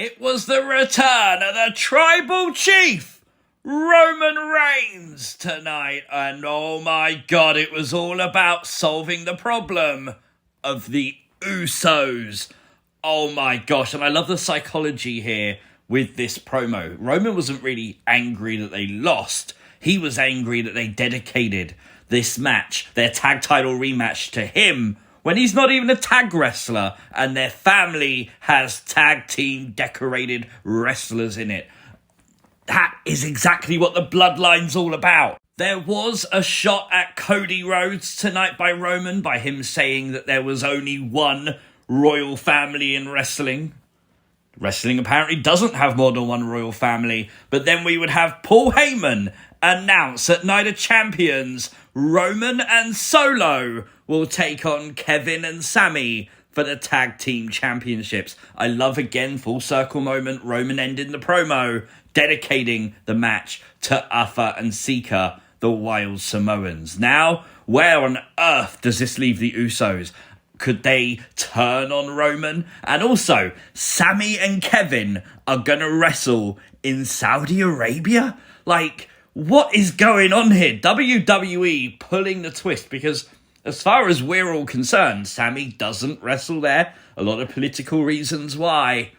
It was the return of the Tribal Chief, Roman Reigns, tonight. And oh my God, it was all about solving the problem of the Usos. Oh my gosh, and I love the psychology here with this promo. Roman wasn't really angry that they lost. He was angry that they dedicated this match, their tag title rematch, to him when he's not even a tag wrestler and their family has tag team decorated wrestlers in it. That is exactly what the Bloodline's all about. There was a shot at Cody Rhodes tonight by Roman, by him saying that there was only one royal family in wrestling. Wrestling apparently doesn't have more than one royal family, but then we would have Paul Heyman announce at Night of Champions, Roman and Solo will take on Kevin and Sami for the tag team championships. I love, again, full circle moment, Roman ending the promo, dedicating the match to Uffa and Sika, the Wild Samoans. Now, where on earth does this leave the Usos? Could they turn on Roman? And also, Sami and Kevin are going to wrestle in Saudi Arabia? Like, what is going on here? WWE pulling the twist, because as far as we're all concerned, Sami doesn't wrestle there. A lot of political reasons why.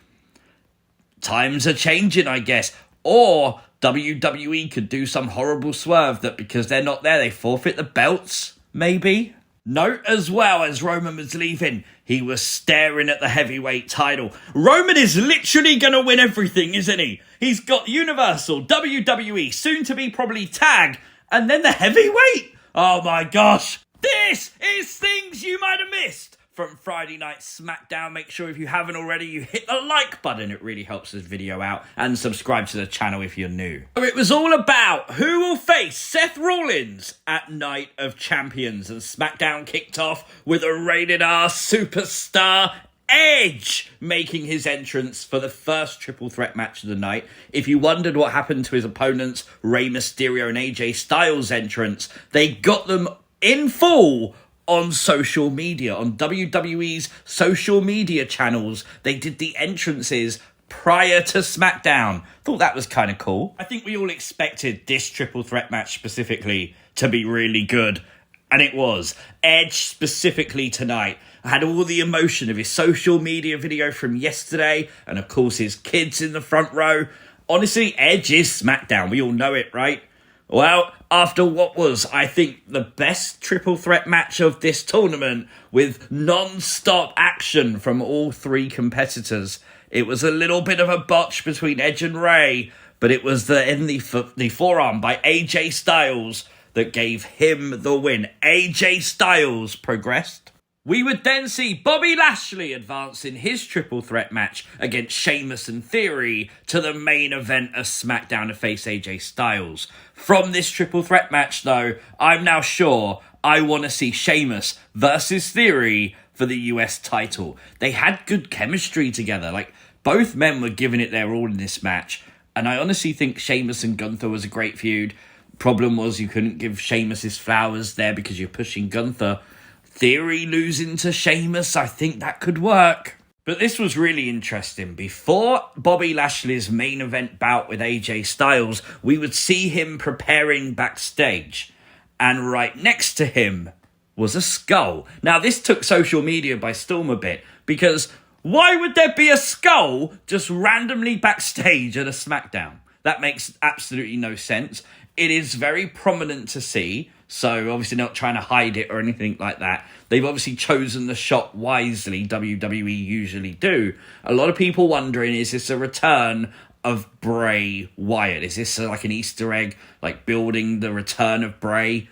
Times are changing, I guess. Or WWE could do some horrible swerve that because they're not there, they forfeit the belts, maybe? Note as well, as Roman was leaving, he was staring at the heavyweight title. Roman is literally going to win everything, isn't he? He's got Universal, WWE, soon to be probably Tag, and then the heavyweight? Oh my gosh. This is things you might have missed from Friday Night Smackdown. Make sure if you haven't already, you hit the like button. It really helps this video out. And subscribe to the channel if you're new. It was all about who will face Seth Rollins at Night of Champions. And Smackdown kicked off with a rated R superstar, Edge, making his entrance for the first triple threat match of the night. If you wondered what happened to his opponents, Rey Mysterio and AJ Styles' entrance, they got them in full on social media, on WWE's social media channels. They did the entrances prior to SmackDown. Thought that was kind of cool. I think we all expected this triple threat match specifically to be really good, and it was. Edge specifically tonight had all the emotion of his social media video from yesterday, and of course his kids in the front row. Honestly, Edge is SmackDown. We all know it, right? Well, after what was, I think, the best triple threat match of this tournament, with non-stop action from all three competitors, it was a little bit of a botch between Edge and Rey, but it was the forearm by AJ Styles that gave him the win. AJ Styles progressed. We would then see Bobby Lashley advance in his triple threat match against Sheamus and Theory to the main event of SmackDown to face AJ Styles. From this triple threat match, though, I'm now sure I want to see Sheamus versus Theory for the US title. They had good chemistry together. Like, both men were giving it their all in this match. And I honestly think Sheamus and Gunther was a great feud. Problem was you couldn't give Sheamus his flowers there because you're pushing Gunther. Theory losing to Sheamus, I think that could work. But this was really interesting. Before Bobby Lashley's main event bout with AJ Styles, we would see him preparing backstage. And right next to him was a skull. Now, this took social media by storm a bit, because why would there be a skull just randomly backstage at a SmackDown? That makes absolutely no sense. It is very prominent to see, so obviously not trying to hide it or anything like that. They've obviously chosen the shot wisely, WWE usually do. A lot of people wondering, is this a return of Bray Wyatt? Is this like an Easter egg, like building the return of Bray?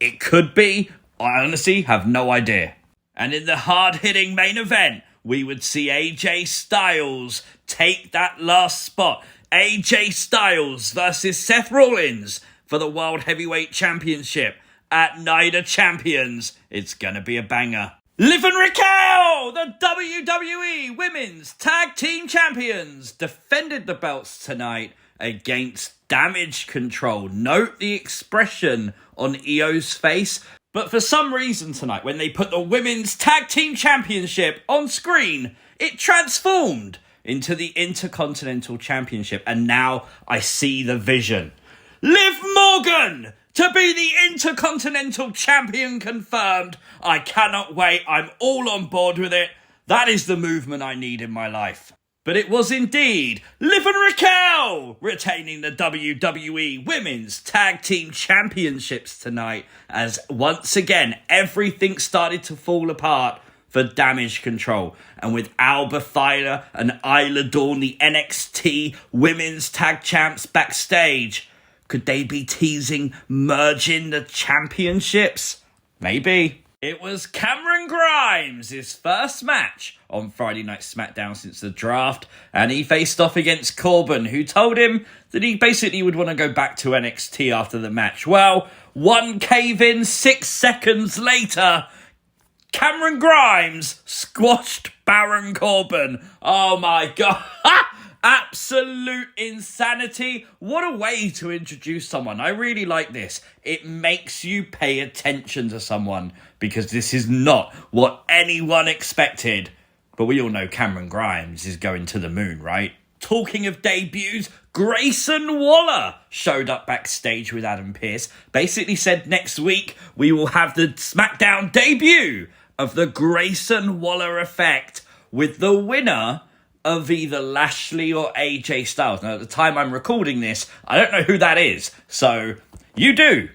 It could be. I honestly have no idea. And in the hard-hitting main event, we would see AJ Styles take that last spot. AJ Styles versus Seth Rollins for the World Heavyweight Championship at Night of Champions. It's gonna be a banger. Liv and Raquel, the WWE Women's Tag Team Champions, defended the belts tonight against Damage Control. Note the expression on Iyo's face. But for some reason tonight, when they put the Women's Tag Team Championship on screen, it transformed into the Intercontinental Championship, and now I see the vision. Liv Morgan to be the Intercontinental Champion confirmed. I cannot wait. I'm all on board with it. That is the movement I need in my life. But it was indeed Liv and Raquel retaining the WWE Women's Tag Team Championships tonight, as once again everything started to fall apart for Damage Control. And with Alba Fyre and Isla Dawn, the NXT Women's Tag Champs, backstage, could they be teasing merging the championships? Maybe. It was Cameron Grimes' his first match on Friday Night SmackDown since the draft, and he faced off against Corbin, who told him that he basically would want to go back to NXT after the match. Well, one cave in 6 seconds later, Cameron Grimes squashed Baron Corbin. Oh my god. Absolute insanity. What a way to introduce someone. I really like this. It makes you pay attention to someone, because this is not what anyone expected. But we all know Cameron Grimes is going to the moon, right? Talking of debuts, Grayson Waller showed up backstage with Adam Pearce. Basically said next week we will have the SmackDown debut of the Grayson Waller effect, with the winner of either Lashley or AJ Styles. Now, at the time I'm recording this, I don't know who that is. So, you do.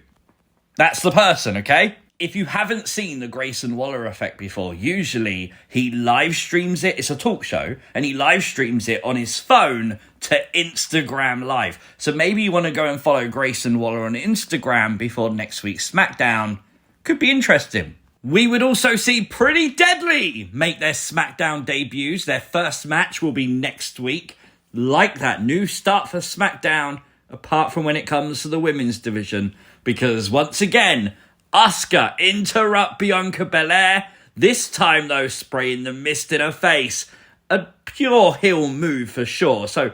That's the person, okay? If you haven't seen the Grayson Waller effect before, usually he live streams it. It's a talk show, and he live streams it on his phone to Instagram Live. So maybe you want to go and follow Grayson Waller on Instagram before next week's SmackDown. Could be interesting. We would also see Pretty Deadly make their SmackDown debuts. Their first match will be next week. Like that new start for SmackDown, apart from when it comes to the women's division. Because once again, Asuka interrupt Bianca Belair. This time though, spraying the mist in her face. A pure heel move for sure. So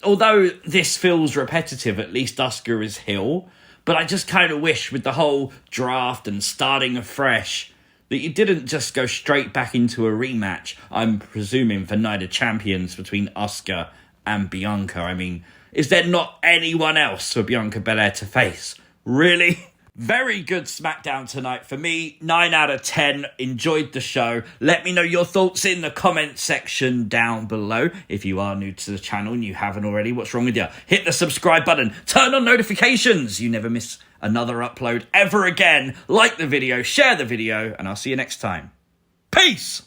although this feels repetitive, at least Asuka is heel. But I just kind of wish with the whole draft and starting afresh that you didn't just go straight back into a rematch, I'm presuming, for Night of Champions between Asuka and Bianca. I mean, is there not anyone else for Bianca Belair to face? Really? Very good SmackDown tonight for me. 9 out of 10. Enjoyed the show. Let me know your thoughts in the comment section down below. If you are new to the channel and you haven't already, what's wrong with you? Hit the subscribe button. Turn on notifications. You never miss another upload ever again. Like the video, share the video, and I'll see you next time. Peace!